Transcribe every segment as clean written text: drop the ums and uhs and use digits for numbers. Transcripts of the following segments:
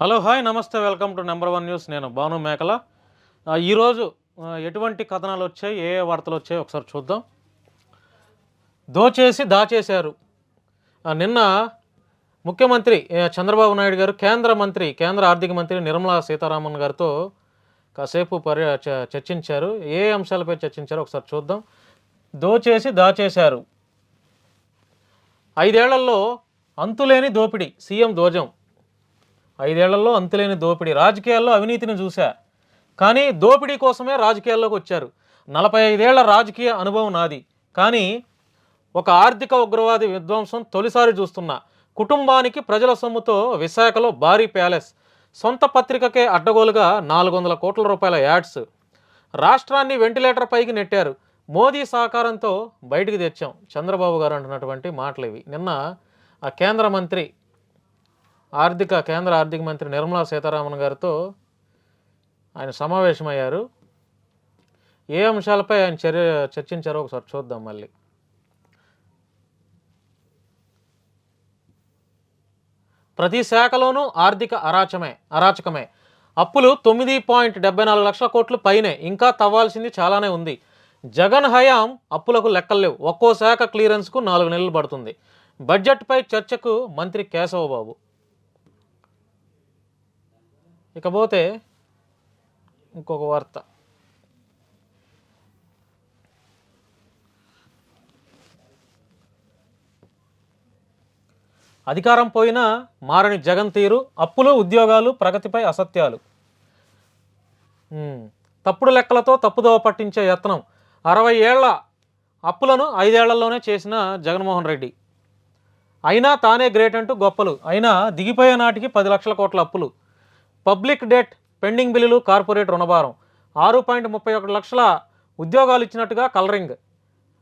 Hello hi నమస్తే welcome to number one news. నేను భాను మేకల. ఈరోజు ఎటువంటి కథనాలు వచ్చాయి, ఏ వార్తలు వచ్చాయి ఒకసారి చూద్దాం. దోచేసి దాచేశారు. నిన్న ముఖ్యమంత్రి చంద్రబాబు నాయుడు గారు కేంద్ర ఆర్థిక మంత్రి నిర్మలా సీతారామన్ గారితో కాసేపు చర్చించారు. ఏ అంశాలపై చర్చించారో ఒకసారి చూద్దాం. దోచేసి దాచేశారు. 5 ఏళ్లలో అంతులేని దోపిడీ, సీఎం ధ్వజం. 5 ఏళ్లలో అంతులేని దోపిడీ. రాజకీయాల్లో అవినీతిని చూశా, కానీ దోపిడీ కోసమే రాజకీయాల్లోకి వచ్చారు. 45 ఏళ్ల రాజకీయ అనుభవం నాది, కానీ ఒక ఆర్థిక ఉగ్రవాది విధ్వంసం తొలిసారి చూస్తున్నా. కుటుంబానికి ప్రజల సొమ్ముతో విశాఖలో భారీ ప్యాలెస్, సొంత పత్రికకే అడ్డగోలుగా 400 కోట్ల రూపాయల యాడ్స్, రాష్ట్రాన్ని వెంటిలేటర్ పైకి నెట్టారు. మోదీ సహకారంతో బయటికి తెచ్చాం. చంద్రబాబు గారు అంటున్నటువంటి మాటలు ఇవి. నిన్న కేంద్ర ఆర్థిక మంత్రి నిర్మలా సీతారామన్ గారితో ఆయన సమావేశమయ్యారు. ఏ అంశాలపై ఆయన చర్చించారో ఒకసారి చూద్దాం. మళ్ళీ ప్రతి శాఖలోనూ ఆర్థిక అరాచకమే. అప్పులు 9.74 లక్షల కోట్లు పైనే, ఇంకా తవ్వాల్సింది చాలానే ఉంది. జగన్ హయాం అప్పులకు లెక్కలేవు. ఒక్కో శాఖ క్లియరెన్స్కు 4 నెలలు పడుతుంది. బడ్జెట్పై చర్చకు మంత్రి కేశవబాబు. ఇకపోతే ఇంకొక వార్త. అధికారం పోయినా మారని జగన్ తీరు, అప్పులు ఉద్యోగాలు ప్రగతిపై అసత్యాలు. తప్పుడు లెక్కలతో తప్పుదోవ పట్టించే యత్నం. 60 ఏళ్ల అప్పులను 5 ఏళ్లలోనే చేసిన జగన్మోహన్ రెడ్డి. అయినా తానే గ్రేట్ అంటూ గొప్పలు. అయినా దిగిపోయే నాటికి 10 లక్షల కోట్ల అప్పులు. పబ్లిక్ డెట్, పెండింగ్ బిల్లులు, కార్పొరేట్ రుణభారం. 6.31 లక్షల ఉద్యోగాలు ఇచ్చినట్టుగా కలరింగ్.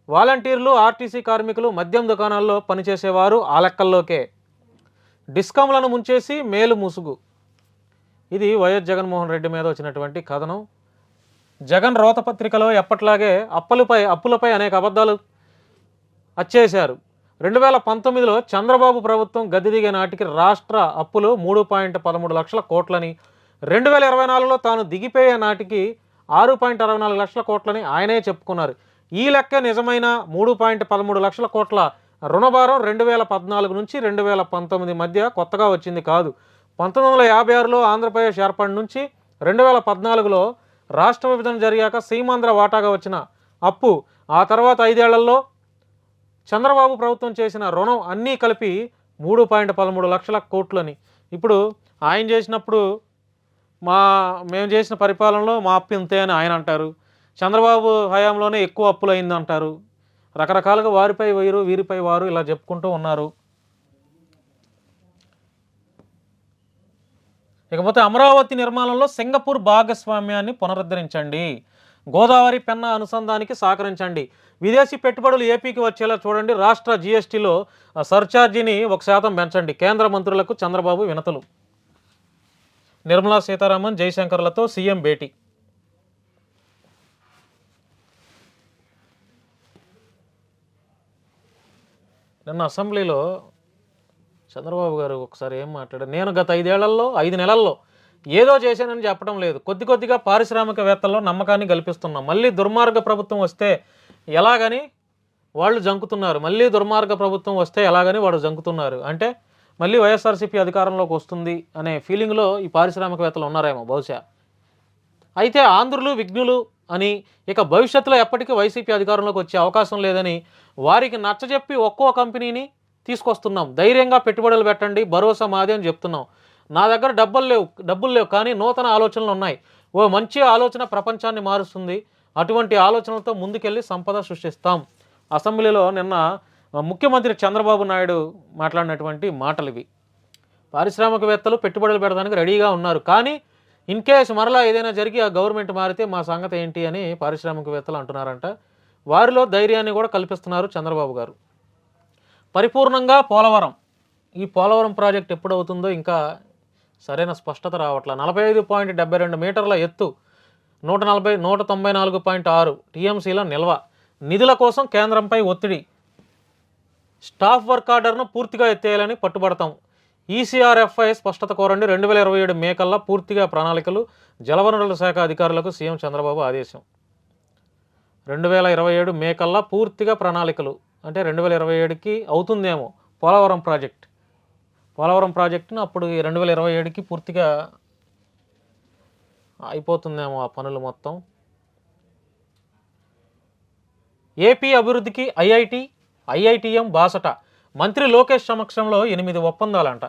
వాలంటీర్లు, ఆర్టీసీ కార్మికులు, మద్యం దుకాణాల్లో పనిచేసేవారు ఆ లెక్కల్లోకే. డిస్కమ్లను ముంచేసి మేలు ముసుగు. ఇది వైఎస్ జగన్మోహన్ రెడ్డి మీద వచ్చినటువంటి కథనం. జగన్ రోతపత్రికలో ఎప్పట్లాగే అప్పులపై అనేక అబద్ధాలు అచ్చేశారు. 2019లో చంద్రబాబు ప్రభుత్వం గద్దె దిగే నాటికి రాష్ట్ర అప్పులు 3.13 లక్షల కోట్లని, 2024లో తాను దిగిపోయే నాటికి 6.64 లక్షల కోట్లని ఆయనే చెప్పుకున్నారు. ఈ లెక్క నిజమైన 3.13 లక్షల కోట్ల రుణభారం 2014 నుంచి 2019 మధ్య కొత్తగా వచ్చింది కాదు. 1956లో ఆంధ్రప్రదేశ్ ఏర్పడి నుంచి 2014లో రాష్ట్ర విభజన జరిగాక సీమాంధ్ర వాటాగా వచ్చిన అప్పు, ఆ తర్వాత 5 ఏళ్లలో చంద్రబాబు ప్రభుత్వం చేసిన రుణం అన్నీ కలిపి 3.13 లక్షల కోట్లని. ఇప్పుడు ఆయన చేసినప్పుడు మేము చేసిన పరిపాలనలో మా అప్పు ఇంతే అని ఆయన అంటారు. చంద్రబాబు హయాంలోనే ఎక్కువ అప్పులు అయిందంటారు. రకరకాలుగా వారిపై వీరు, వీరిపై వారు ఇలా చెప్పుకుంటూ ఉన్నారు. ఇకపోతే అమరావతి నిర్మాణంలో సింగపూర్ భాగస్వామ్యాన్ని పునరుద్ధరించండి. గోదావరి పెన్నా అనుసంధానికి సహకరించండి. విదేశీ పెట్టుబడులు ఏపీకి వచ్చేలా చూడండి. రాష్ట్ర జీఎస్టీలో సర్ఛార్జీని 1% పెంచండి. కేంద్ర మంత్రులకు చంద్రబాబు వినతులు. నిర్మలా సీతారామన్, జైశంకర్లతో సీఎం భేటీ. నిన్న అసెంబ్లీలో చంద్రబాబు గారు ఒకసారి ఏం మాట్లాడారు. నేను గత 5 నెలల్లో ఏదో చేశానని చెప్పడం లేదు. కొద్దిగా పారిశ్రామికవేత్తల్లో నమ్మకాన్ని కల్పిస్తున్నాం. మళ్ళీ దుర్మార్గ ప్రభుత్వం వస్తే ఎలాగని వాళ్ళు జంకుతున్నారు. వాడు జంకుతున్నారు అంటే మళ్ళీ వైఎస్ఆర్సీపీ అధికారంలోకి వస్తుంది అనే ఫీలింగ్లో ఈ పారిశ్రామికవేత్తలు ఉన్నారేమో బహుశా. అయితే ఆంధ్రులు విఘ్నులు అని, ఇక భవిష్యత్తులో ఎప్పటికీ వైసీపీ అధికారంలోకి వచ్చే అవకాశం లేదని వారికి నచ్చజెప్పి ఒక్కో కంపెనీని తీసుకొస్తున్నాం. ధైర్యంగా పెట్టుబడులు పెట్టండి, భరోసా మాది అని చెప్తున్నాం. నా దగ్గర డబ్బులు లేవు కానీ నూతన ఆలోచనలు ఉన్నాయి. ఓ మంచి ఆలోచన ప్రపంచాన్ని మారుస్తుంది. అటువంటి ఆలోచనలతో ముందుకెళ్ళి సంపద సృష్టిస్తాం. అసెంబ్లీలో నిన్న ముఖ్యమంత్రి చంద్రబాబు నాయుడు మాట్లాడినటువంటి మాటలు ఇవి. పారిశ్రామికవేత్తలు పెట్టుబడులు పెట్టడానికి రెడీగా ఉన్నారు, కానీ ఇన్ కేసు మరలా ఏదైనా జరిగి ఆ గవర్నమెంట్ మారితే మా సంగతి ఏంటి అని పారిశ్రామికవేత్తలు అంటున్నారంట. వారిలో ధైర్యాన్ని కూడా కల్పిస్తున్నారు చంద్రబాబు గారు. పరిపూర్ణంగా ఈ పోలవరం ప్రాజెక్ట్ ఎప్పుడవుతుందో ఇంకా సరైన స్పష్టత రావట్ల. 45.72 మీటర్ల ఎత్తు, 194.6 టీఎంసీల నిల్వ. నిధుల కోసం కేంద్రంపై ఒత్తిడి. స్టాఫ్ వర్క్ ఆర్డర్ను పూర్తిగా ఎత్తేయాలని పట్టుబడతాం. ఈసీఆర్ఎఫ్ఐ స్పష్టత కోరండి. 2027 మే కల్లా పూర్తిగా ప్రణాళికలు. జలవనరుల శాఖ అధికారులకు సీఎం చంద్రబాబు ఆదేశం. 2027 మే కల్లా పూర్తిగా ప్రణాళికలు అంటే 2027కి అవుతుందేమో పోలవరం ప్రాజెక్టును అప్పుడు 2027కి పూర్తిగా అయిపోతుందేమో ఆ పనులు మొత్తం. ఏపీ అభివృద్ధికి ఐఐటిఎం బాసట. మంత్రి లోకేష్ సమక్షంలో 8 ఒప్పందాలంట.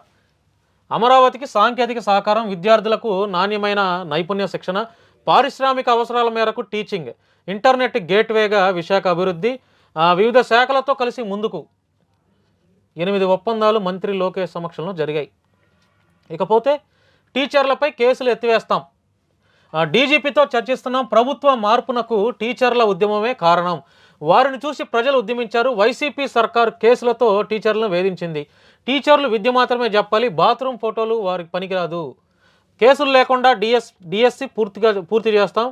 అమరావతికి సాంకేతిక సహకారం, విద్యార్థులకు నాణ్యమైన నైపుణ్య శిక్షణ, పారిశ్రామిక అవసరాల మేరకు టీచింగ్, ఇంటర్నెట్ గేట్వేగా విశాఖ అభివృద్ధి, వివిధ శాఖలతో కలిసి ముందుకు 8 ఒప్పందాలు మంత్రి లోకేష్ సమక్షంలో జరిగాయి. ఇకపోతే టీచర్లపై కేసులు ఎత్తివేస్తాం. డీజీపీతో చర్చిస్తున్నాం. ప్రభుత్వ మార్పునకు టీచర్ల ఉద్యమమే కారణం. వారిని చూసి ప్రజలు ఉద్యమించారు. వైసీపీ సర్కారు కేసులతో టీచర్లను వేధించింది. టీచర్లు విద్య మాత్రమే చెప్పాలి, బాత్రూమ్ ఫోటోలు వారికి పనికిరాదు. కేసులు లేకుండా డిఎస్సి పూర్తి చేస్తాం.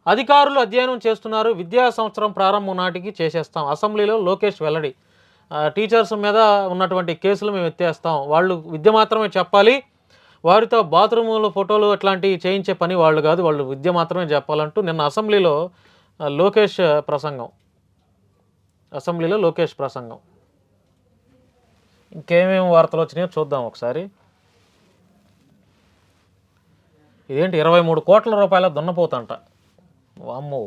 అధికారులు అధ్యయనం చేస్తున్నారు. విద్యా సంవత్సరం ప్రారంభం నాటికి చేసేస్తాం. అసెంబ్లీలో లోకేష్ వెల్లడి. టీచర్స్ మీద ఉన్నటువంటి కేసులు మేము ఎత్తేస్తాం. వాళ్ళు విద్య మాత్రమే చెప్పాలి, వారితో బాత్రూములు ఫోటోలు అట్లాంటివి చేయించే పని వాళ్ళు కాదు, వాళ్ళు విద్య మాత్రమే చెప్పాలంటూ నిన్న అసెంబ్లీలో లోకేష్ ప్రసంగం. ఇంకేమేమి వార్తలు వచ్చినాయో చూద్దాం ఒకసారి. ఇదేంటి 23 కోట్ల రూపాయల దున్నపోతంట. వామ్మో,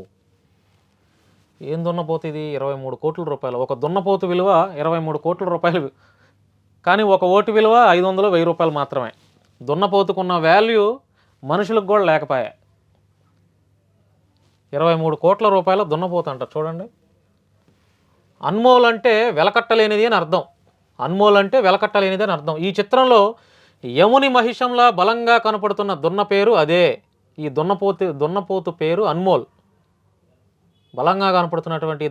ఏం దున్నపోతు ఇది? 23 కోట్ల రూపాయలు. ఒక దున్నపోతు విలువ 23 కోట్ల రూపాయలు, కానీ ఒక ఓటు విలువ 500, 1000 రూపాయలు మాత్రమే. దున్నపోతుకున్న వాల్యూ మనుషులకు కూడా లేకపోయా. 23 కోట్ల రూపాయల దున్నపోతంట. చూడండి, అన్మోల్ అంటే వెలకట్టలేనిది అని అర్థం. ఈ చిత్రంలో యముని మహిషంలా బలంగా కనపడుతున్న దున్న పేరు అదే. ఈ దున్నపోతు పేరు అన్మోల్. బలంగా కనపడుతున్నటువంటి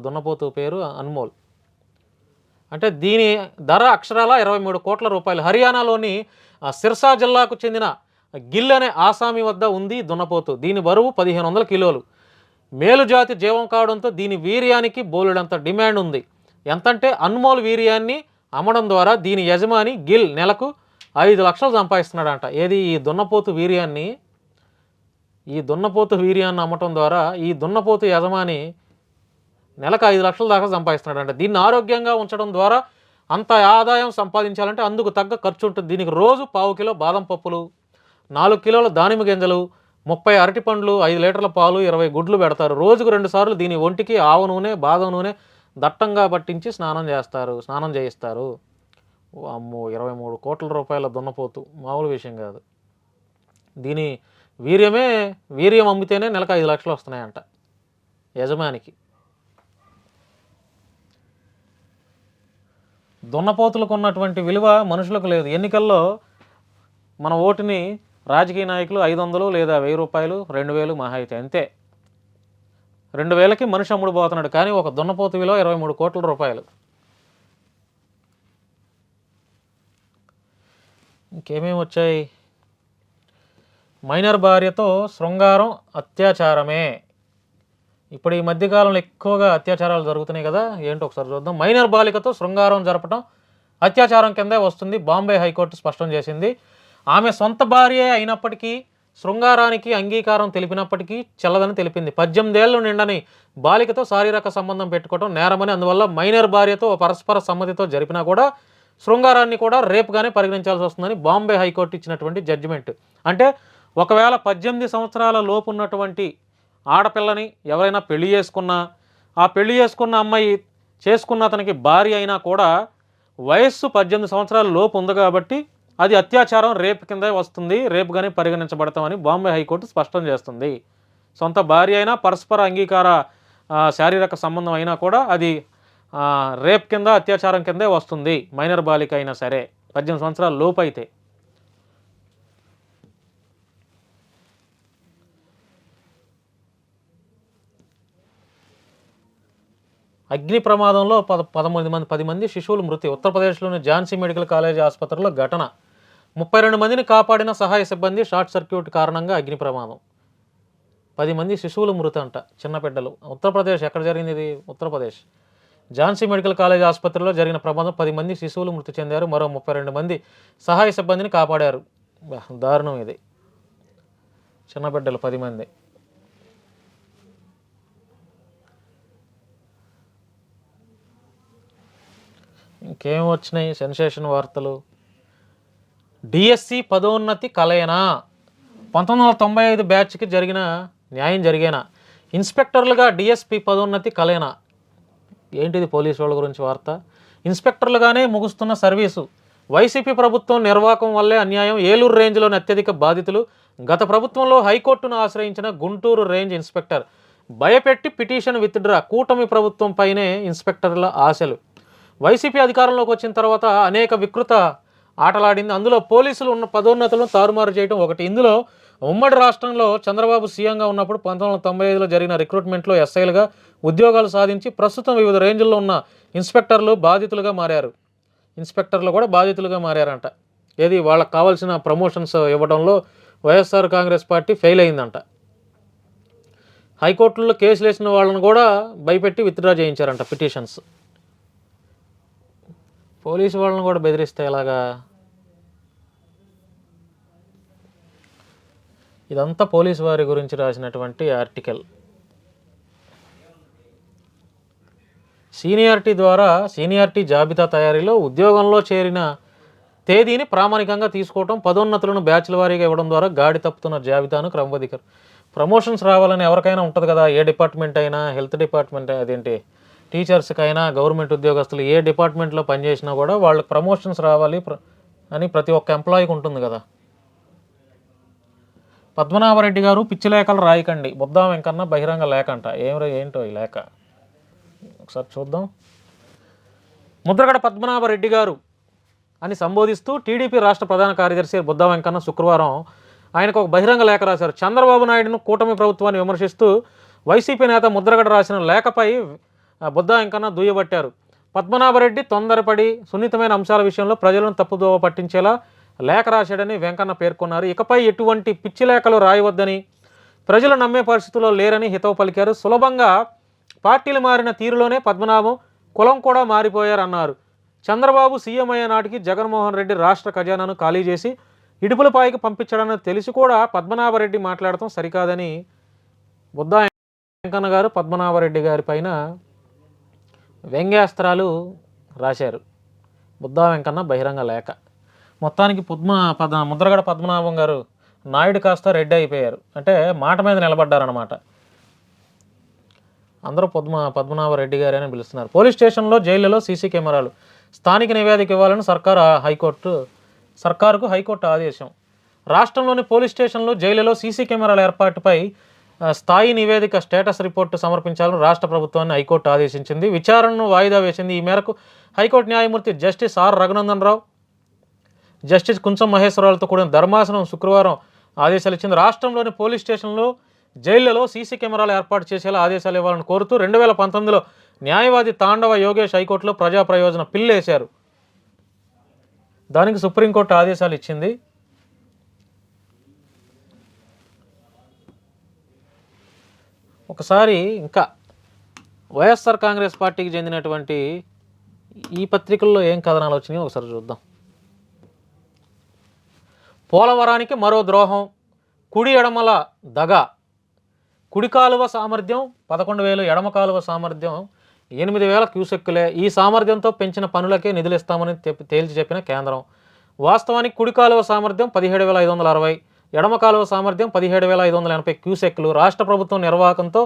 దున్నపోతు పేరు అన్మోల్. అంటే దీని ధర అక్షరాల 23 కోట్ల రూపాయలు. హర్యానాలోని సిర్సా జిల్లాకు చెందిన గిల్ అనే ఆసామి వద్ద ఉంది దున్నపోతు. దీని బరువు 1500 కిలోలు. మేలుజాతి జీవం కావడంతో దీని వీర్యానికి బోలెడంత డిమాండ్ ఉంది. ఎంతంటే అన్మోల్ వీర్యాన్ని అమ్మడం ద్వారా దీని యజమాని గిల్ నెలకు 5 లక్షలు సంపాదిస్తున్నాడంట. ఏది? ఈ దున్నపోతు వీర్యాన్ని అమ్మటం ద్వారా ఈ దున్నపోతు యజమాని నెలకు 5 లక్షల దాకా సంపాదిస్తున్నాడంట. దీన్ని ఆరోగ్యంగా ఉంచడం ద్వారా అంత ఆదాయం సంపాదించాలంటే అందుకు తగ్గ ఖర్చు ఉంటుంది. దీనికి రోజు 1/4 కిలో బాదం పప్పులు, 4 కిలోల దానిమ్మ గింజలు, 30 అరటిపండ్లు, 5 లీటర్ల పాలు, 20 గుడ్లు పెడతారు. రోజుకు 2 సార్లు దీని ఒంటికి ఆవ నూనె, బాదం నూనె దట్టంగా పట్టించి స్నానం చేయిస్తారు. అమ్మో, 23 కోట్ల రూపాయల దున్నపోతు మామూలు విషయం కాదు. దీని వీర్యం అమ్మితేనే నెలకు 5 లక్షలు వస్తున్నాయంట యజమానికి. దున్నపోతులకు ఉన్నటువంటి విలువ మనుషులకు లేదు. ఎన్నికల్లో మన ఓటుని రాజకీయ నాయకులు 500 లేదా 1000 రూపాయలు, 2000 మహా అయితే అంతే. 2000కి మనిషి అమ్ముడు పోతున్నాడు, కానీ ఒక దున్నపోతు విలువ 23 కోట్ల రూపాయలు. ఇంకేమేమి వచ్చాయి? మైనర్ భార్యతో శృంగారం అత్యాచారమే. ఇప్పుడు ఈ మధ్యకాలంలో ఎక్కువగా అత్యాచారాలు జరుగుతున్నాయి కదా, ఏంటో ఒకసారి చూద్దాం. మైనర్ బాలికతో శృంగారం జరపడం అత్యాచారం కిందే వస్తుంది. బాంబే హైకోర్టు స్పష్టం చేసింది. ఆమె సొంత భార్యే అయినప్పటికీ శృంగారానికి అంగీకారం తెలిపినప్పటికీ చెల్లదని తెలిపింది. 18 ఏళ్ళు నిండని బాలికతో శారీరక సంబంధం పెట్టుకోవడం నేరమని, అందువల్ల మైనర్ భార్యతో పరస్పర సమ్మతితో జరిపినా కూడా శృంగారాన్ని కూడా రేపుగానే పరిగణించాల్సి వస్తుందని బాంబే హైకోర్టు ఇచ్చినటువంటి జడ్జిమెంట్. అంటే ఒకవేళ 18 సంవత్సరాల లోపు ఉన్నటువంటి ఆడపిల్లని ఎవరైనా పెళ్లి చేసుకున్నా, ఆ పెళ్లి చేసుకున్న అమ్మాయి చేసుకున్న అతనికి భార్య అయినా కూడా వయస్సు 18 సంవత్సరాల లోపు ఉంది కాబట్టి అది అత్యాచారం, రేపు కింద వస్తుంది, రేపుగానే పరిగణించబడతామని బాంబే హైకోర్టు స్పష్టం చేస్తుంది. సొంత భార్య అయినా పరస్పర అంగీకార శారీరక సంబంధం అయినా కూడా అది రేప్ కింద, అత్యాచారం కిందే వస్తుంది. మైనర్ బాలిక అయినా సరే 18 సంవత్సరాల లోపు అయితే. అగ్ని ప్రమాదంలో 10 మంది శిశువులు మృతి. ఉత్తరప్రదేశ్లోని ఝాన్సీ మెడికల్ కాలేజీ ఆసుపత్రిలో ఘటన. 32 మందిని కాపాడిన సహాయ సిబ్బంది. షార్ట్ సర్క్యూట్ కారణంగా అగ్ని ప్రమాదం. 10 మంది శిశువులు మృతి అంట, చిన్న బిడ్డలు. ఉత్తరప్రదేశ్. ఎక్కడ జరిగింది ఇది? ఉత్తరప్రదేశ్. ఝాన్సీ మెడికల్ కాలేజ్ ఆసుపత్రిలో జరిగిన ప్రమాదం 10 మంది శిశువులు మృతి చెందారు. మరో 32 మంది సహాయ సిబ్బందిని కాపాడారు. దారుణం ఇది. చిన్న బిడ్డలు 10 మంది. ఇంకేం వచ్చినాయి సెన్సేషన్ వార్తలు? డిఎస్సి పదోన్నతి కలయనా? 1995 బ్యాచ్కి జరిగిన న్యాయం జరిగేనా? ఇన్స్పెక్టర్లుగా డిఎస్పి పదోన్నతి కలయనా? ఏంటిది పోలీసు వాళ్ళ గురించి వార్త? ఇన్స్పెక్టర్లుగానే ముగుస్తున్న సర్వీసు. వైసీపీ ప్రభుత్వం నిర్వాహకం వల్లే అన్యాయం. ఏలూరు రేంజ్లోని అత్యధిక బాధితులు. గత ప్రభుత్వంలో హైకోర్టును ఆశ్రయించిన గుంటూరు రేంజ్ ఇన్స్పెక్టర్ భయపెట్టి పిటిషన్ విత్డ్రా. కూటమి ప్రభుత్వం పైనే ఇన్స్పెక్టర్ల ఆశలు. వైసీపీ అధికారంలోకి వచ్చిన తర్వాత అనేక వికృత ఆటలాడింది. అందులో పోలీసులు ఉన్న పదోన్నతులను తారుమారు చేయడం ఒకటి. ఇందులో ఉమ్మడి రాష్ట్రంలో చంద్రబాబు సీఎంగా ఉన్నప్పుడు 1995లో జరిగిన రిక్రూట్మెంట్లో ఎస్ఐలుగా ఉద్యోగాలు సాధించి ప్రస్తుతం వివిధ రేంజ్ల్లో ఉన్న ఇన్స్పెక్టర్లు బాధితులుగా మారారు. ఇన్స్పెక్టర్లు కూడా బాధితులుగా మారారంట. ఏది వాళ్ళకి కావాల్సిన ప్రమోషన్స్ ఇవ్వడంలో వైఎస్ఆర్ కాంగ్రెస్ పార్టీ ఫెయిల్ అయిందంట. హైకోర్టుల్లో కేసులు వేసిన వాళ్ళని కూడా భయపెట్టి విత్డ్రా చేయించారంట పిటిషన్స్. పోలీసు వాళ్ళని కూడా బెదిరిస్తే ఎలాగా? ఇదంతా పోలీసు వారి గురించి రాసినటువంటి ఆర్టికల్. సీనియారిటీ జాబితా తయారీలో ఉద్యోగంలో చేరిన తేదీని ప్రామాణికంగా తీసుకోవటం, పదోన్నతులను బ్యాచ్ల వారీగా ఇవ్వడం ద్వారా గాడి తప్పుతున్న జాబితాను క్రమబద్ధీకరణ. ప్రమోషన్స్ రావాలని ఎవరికైనా ఉంటుంది కదా, ఏ డిపార్ట్మెంట్ అయినా, హెల్త్ డిపార్ట్మెంట్ అదేంటి టీచర్స్కైనా, గవర్నమెంట్ ఉద్యోగస్తులు ఏ డిపార్ట్మెంట్లో పనిచేసినా కూడా వాళ్ళకి ప్రమోషన్స్ రావాలి అని ప్రతి ఒక్క ఎంప్లాయీకి ఉంటుంది కదా. పద్మనాభరెడ్డి గారు పిచ్చి లేఖలు రాయకండి. బుద్ధా వెంకన్న బహిరంగ లేఖ అంట. ఏంటో ఈ లేఖ ఒకసారి చూద్దాం. ముద్రగడ పద్మనాభరెడ్డి గారు అని సంబోధిస్తూ టీడీపీ రాష్ట్ర ప్రధాన కార్యదర్శి బుద్ధా వెంకన్న శుక్రవారం ఆయనకు ఒక బహిరంగ లేఖ రాశారు. చంద్రబాబు నాయుడును, కూటమి ప్రభుత్వాన్ని విమర్శిస్తూ వైసీపీ నేత ముద్రగడ రాసిన లేఖపై బుద్ధా వెంకన్న దుయ్యబట్టారు. పద్మనాభరెడ్డి తొందరపడి సున్నితమైన అంశాల విషయంలో ప్రజలను తప్పుదోవ పట్టించేలా లేఖ రాశాడని వెంకన్న పేర్కొన్నారు. ఇకపై ఎటువంటి పిచ్చి లేఖలు రాయవద్దని, ప్రజలు నమ్మే పరిస్థితుల్లో లేరని హితవు పలికారు. సులభంగా పార్టీలు మారిన తీరులోనే పద్మనాభం కులం కూడా మారిపోయారన్నారు. చంద్రబాబు సీఎం అయ్యే నాటికి జగన్మోహన్ రెడ్డి రాష్ట్ర ఖజానాను ఖాళీ చేసి ఇడుపులపాయికి పంపించడాన్ని తెలిసి కూడా పద్మనాభరెడ్డి మాట్లాడటం సరికాదని బుద్ధా వెంకన్న గారు పద్మనాభరెడ్డి గారి పైన వ్యంగ్యాస్త్రాలు రాశారు. బుద్ధా వెంకన్న బహిరంగ లేఖ. మొత్తానికి ముద్రగడ పద్మనాభం గారు నాయుడు కాస్త రెడ్డి అయిపోయారు. అంటే మాట మీద నిలబడ్డారన్నమాట. అందరూ పద్మనాభరెడ్డి గారే అని పిలుస్తున్నారు. పోలీస్ స్టేషన్లో, జైళ్లలో సీసీ కెమెరాలు. స్థానిక నివేదిక ఇవ్వాలని సర్కారుకు హైకోర్టు ఆదేశం. రాష్ట్రంలోని పోలీస్ స్టేషన్లు, జైళ్లలో సీసీ కెమెరాల ఏర్పాటుపై స్థాయి నివేదిక స్టేటస్ రిపోర్టు సమర్పించాలని రాష్ట్ర ప్రభుత్వాన్ని హైకోర్టు ఆదేశించింది. విచారణను వాయిదా వేసింది. ఈ మేరకు హైకోర్టు న్యాయమూర్తి justice R Raghunandan Rao, justice కుంచం మహేశ్వరరావులతో కూడిన ధర్మాసనం శుక్రవారం ఆదేశాలు ఇచ్చింది. రాష్ట్రంలోని పోలీస్ స్టేషన్లు, జైళ్లలో సీసీ కెమెరాలు ఏర్పాటు చేసేలా ఆదేశాలు ఇవ్వాలని కోరుతూ 2019లో న్యాయవాది తాండవ యోగేష్ హైకోర్టులో ప్రజా ప్రయోజన పిల్లు వేశారు. దానికి సుప్రీంకోర్టు ఆదేశాలు ఇచ్చింది. ఒకసారి ఇంకా వైఎస్ఆర్ కాంగ్రెస్ పార్టీకి చెందినటువంటి ఈ పత్రికల్లో ఏం కథనాలు వచ్చినాయో ఒకసారి చూద్దాం. పోలవరానికి మరో ద్రోహం, కుడి ఎడమల దగ. కుడి కాలువ సామర్థ్యం 11,000, ఎడమ కాలువ సామర్థ్యం 8,000 క్యూసెక్కులే. ఈ సామర్థ్యంతో పెంచిన పనులకే నిధులు ఇస్తామని తేల్చి చెప్పిన కేంద్రం. వాస్తవానికి కుడి కాలువ సామర్థ్యం 17,560, ఎడమ కాలువ సామర్థ్యం 17,580 క్యూసెక్లు. రాష్ట్ర ప్రభుత్వం నిర్వాహకంతో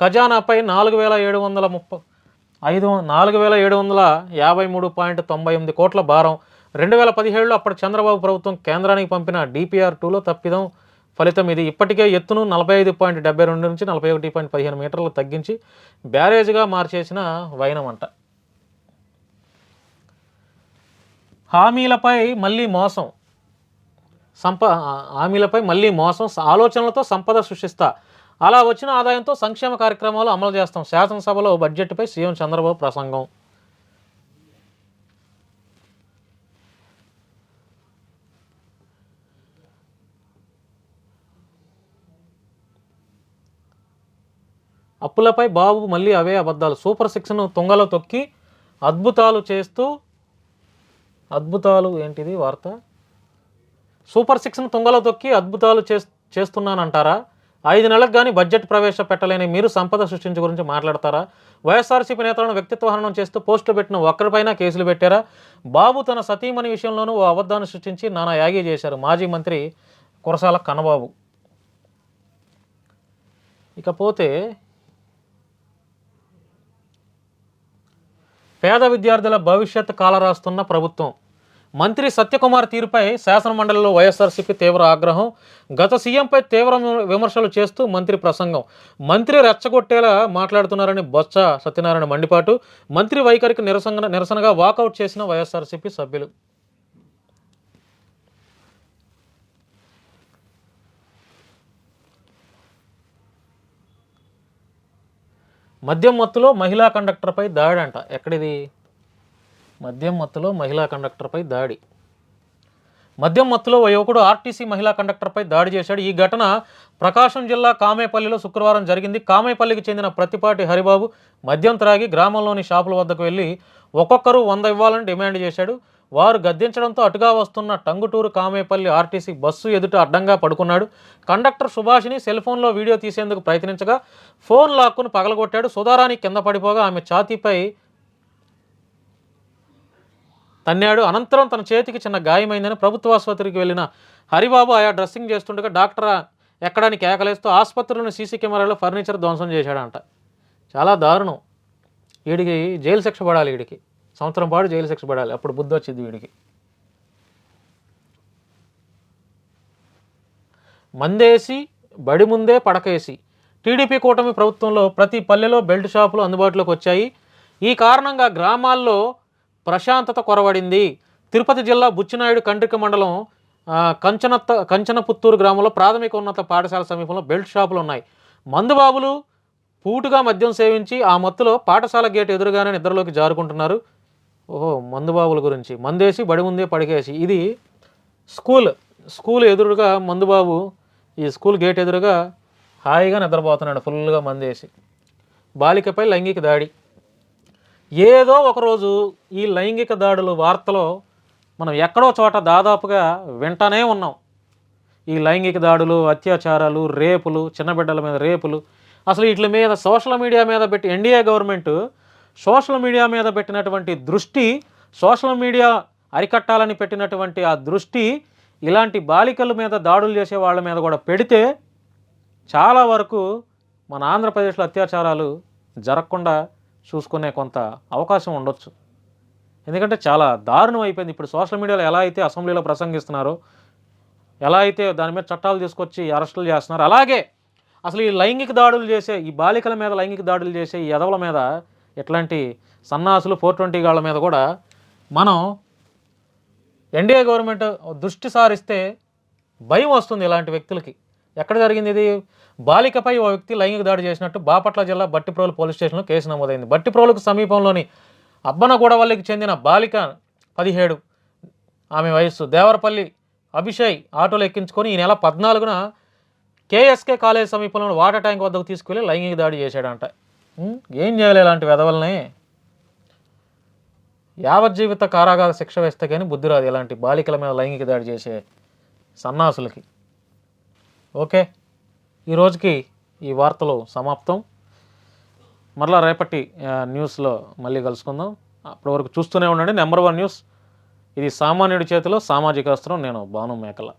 ఖజానాపై 4,753.98 కోట్ల భారం. 2017లో అప్పటి చంద్రబాబు ప్రభుత్వం కేంద్రానికి పంపిన DPR-2లో తప్పిదం ఫలితం ఇది. ఇప్పటికే ఎత్తును 45.72 నుంచి 41.15 మీటర్లు తగ్గించి బ్యారేజ్గా మార్చేసిన వైనం అంట. హామీలపై మళ్ళీ మోసం, ఆలోచనలతో సంపద సృష్టిస్తా, అలా వచ్చిన ఆదాయంతో సంక్షేమ కార్యక్రమాలు అమలు చేస్తాం. శాసనసభలో బడ్జెట్పై సీఎం చంద్రబాబు ప్రసంగం. అప్పులపై బాబు మళ్ళీ అవే అబద్ధాలు. సూపర్ సిక్స్ను తుంగలో తొక్కి అద్భుతాలు చేస్తూ ఏంటిది వార్త? సూపర్ సిక్స్ను తుంగలో తొక్కి అద్భుతాలు చేస్తున్నానంటారా? 5 నెలలకు కానీ బడ్జెట్ ప్రవేశపెట్టలేని మీరు సంపద సృష్టించే గురించి మాట్లాడతారా? వైఎస్ఆర్సీపీ నేతలను వ్యక్తిత్వ హననం చేస్తూ పోస్టులు పెట్టిన ఒక్కరిపైన కేసులు పెట్టారా? బాబు తన సతీమణి విషయంలోనూ ఓ అబద్ధాన్ని సృష్టించి నానా యాగి చేశారు. మాజీ మంత్రి కురసాల కన్నబాబు. ఇకపోతే పేద విద్యార్థుల భవిష్యత్ కాలరాస్తున్న ప్రభుత్వం. మంత్రి సత్యకుమార్ తీరుపై శాసనమండలిలో వైఎస్ఆర్సీపీ తీవ్ర ఆగ్రహం. గత సీఎంపై తీవ్ర విమర్శలు చేస్తూ మంత్రి ప్రసంగం. మంత్రి రెచ్చగొట్టేలా మాట్లాడుతున్నారని బొత్స సత్యనారాయణ మండిపాటు. మంత్రి వైఖరికి నిరసనగా వాకౌట్ చేసిన వైఎస్ఆర్సీపీ సభ్యులు. మద్యం మత్తులో మహిళా కండక్టర్పై దాడి అంట. ఎక్కడిది? మద్యం మత్తులో మహిళా కండక్టర్పై దాడి. మద్యం మత్తులో ఓ యువకుడు ఆర్టీసీ మహిళా కండక్టర్పై దాడి చేశాడు. ఈ ఘటన ప్రకాశం జిల్లా కామేపల్లిలో శుక్రవారం జరిగింది. కామేపల్లికి చెందిన ప్రతిపాటి హరిబాబు మద్యం త్రాగి గ్రామంలోని షాపుల వద్దకు వెళ్ళి ఒక్కొక్కరు 100 ఇవ్వాలని డిమాండ్ చేశాడు. వారు గద్దించడంతో అటుగా వస్తున్న టంగుటూరు కామేపల్లి ఆర్టీసీ బస్సు ఎదుట అడ్డంగా పడుకున్నాడు. కండక్టర్ సుభాషిని సెల్ ఫోన్లో వీడియో తీసేందుకు ప్రయత్నించగా ఫోన్ లాక్కును పగలగొట్టాడు. సుధారాణి కింద పడిపోగా ఆమె ఛాతీపై తన్నాడు. అనంతరం తన చేతికి చిన్న గాయమైందని ప్రభుత్వ ఆసుపత్రికి వెళ్ళిన హరిబాబు ఆయా డ్రెస్సింగ్ చేస్తుండగా డాక్టర్ ఎక్కడాని కేకలేస్తూ ఆసుపత్రిలోని సీసీ కెమెరాలో ఫర్నిచర్ ధ్వంసం చేశాడంట. చాలా దారుణం. వీడికి జైలు శిక్ష పడాలి. వీడికి సంవత్సరం పాటు జైలు శిక్ష పడాలి. అప్పుడు బుద్ధి వచ్చింది వీడికి. మందేసి బడి ముందే పడకేసి. టీడీపీ కూటమి ప్రభుత్వంలో ప్రతి పల్లెలో బెల్ట్ షాపులు అందుబాటులోకి వచ్చాయి. ఈ కారణంగా గ్రామాల్లో ప్రశాంతత కొరవడింది. తిరుపతి జిల్లా బుచ్చినాయుడు కండ్రిక మండలం కంచనపుత్తూరు గ్రామంలో ప్రాథమిక ఉన్నత పాఠశాల సమీపంలో బెల్ట్ షాపులు ఉన్నాయి. మందుబాబులు పూటుగా మద్యం సేవించి ఆ మత్తులో పాఠశాల గేట్ ఎదురుగానే నిద్రలోకి జారుకుంటున్నారు. ఓహో, మందుబాబుల గురించి. మందేసి బడి ముందే పడికేసి. ఇది స్కూల్ ఎదురుగా మందుబాబు ఈ స్కూల్ గేట్ ఎదురుగా హాయిగా నిద్రపోతున్నాడు ఫుల్గా మందేసి. బాలికపై లైంగిక దాడి. ఏదో ఒకరోజు ఈ లైంగిక దాడులు వార్తలో మనం ఎక్కడో చోట దాదాపుగా వింటానే ఉన్నాం. ఈ లైంగిక దాడులు, అత్యాచారాలు, రేపులు, చిన్న బిడ్డల మీద రేపులు, అసలు వీటి మీద సోషల్ మీడియా మీద పెట్టి ఎన్డీఏ గవర్నమెంట్ సోషల్ మీడియా మీద పెట్టినటువంటి దృష్టి, సోషల్ మీడియా అరికట్టాలని పెట్టినటువంటి ఆ దృష్టి ఇలాంటి బాలికల మీద దాడులు చేసే వాళ్ళ మీద కూడా పెడితే చాలా వరకు మన ఆంధ్రప్రదేశ్లో అత్యాచారాలు జరగకుండా చూసుకునే కొంత అవకాశం ఉండొచ్చు. ఎందుకంటే చాలా దారుణం అయిపోయింది. ఇప్పుడు సోషల్ మీడియాలో ఎలా అయితే అసెంబ్లీలో ప్రసంగిస్తున్నారో, ఎలా అయితే దాని మీద చట్టాలు తీసుకొచ్చి అరెస్టులు చేస్తున్నారో, అలాగే అసలు ఈ లైంగిక దాడులు చేసే ఈ బాలికల మీద లైంగిక దాడులు చేసే ఈ ఎదవల మీద, ఇట్లాంటి సన్నాసులు 420 గాళ్ళ మీద కూడా మనం ఎన్డీఏ గవర్నమెంట్ దృష్టి సారిస్తే భయం వస్తుంది ఇలాంటి వ్యక్తులకి. ఎక్కడ జరిగింది ఇది? బాలికపై ఓ వ్యక్తి లైంగిక దాడి చేసినట్టు బాపట్ల జిల్లా బట్టిప్రోలు పోలీస్ స్టేషన్లో కేసు నమోదైంది. బట్టిప్రోలుకు సమీపంలోని అబ్బనగూడవల్లికి చెందిన బాలిక 17 ఆమె వయస్సు. దేవరపల్లి అభిషయ్ ఆటోలో ఎక్కించుకొని ఈ నెల 14న కేఎస్కే కాలేజ్ సమీపంలో వాటర్ ట్యాంక్ వద్దకు తీసుకెళ్లి లైంగిక దాడి చేశాడంట. ఏం చేయాలి ఇలాంటి వెధవల్ని? యావజ్జీవిత కారాగార శిక్ష వేస్తే కానీ బుద్ధి రాదు ఇలాంటి బాలికల మీద లైంగిక దాడి చేసే సన్నాసులకి. ఓకే, ఈరోజుకి ఈ వార్తలు సమాప్తం. మరలా రేపటి న్యూస్లో మళ్ళీ కలుసుకుందాం. అప్పటి వరకు చూస్తూనే ఉండండి నెంబర్ 1 న్యూస్. ఇది సామాన్యుడి చేతిలో సామాజిక అస్త్రం. నేను భాను మేకల.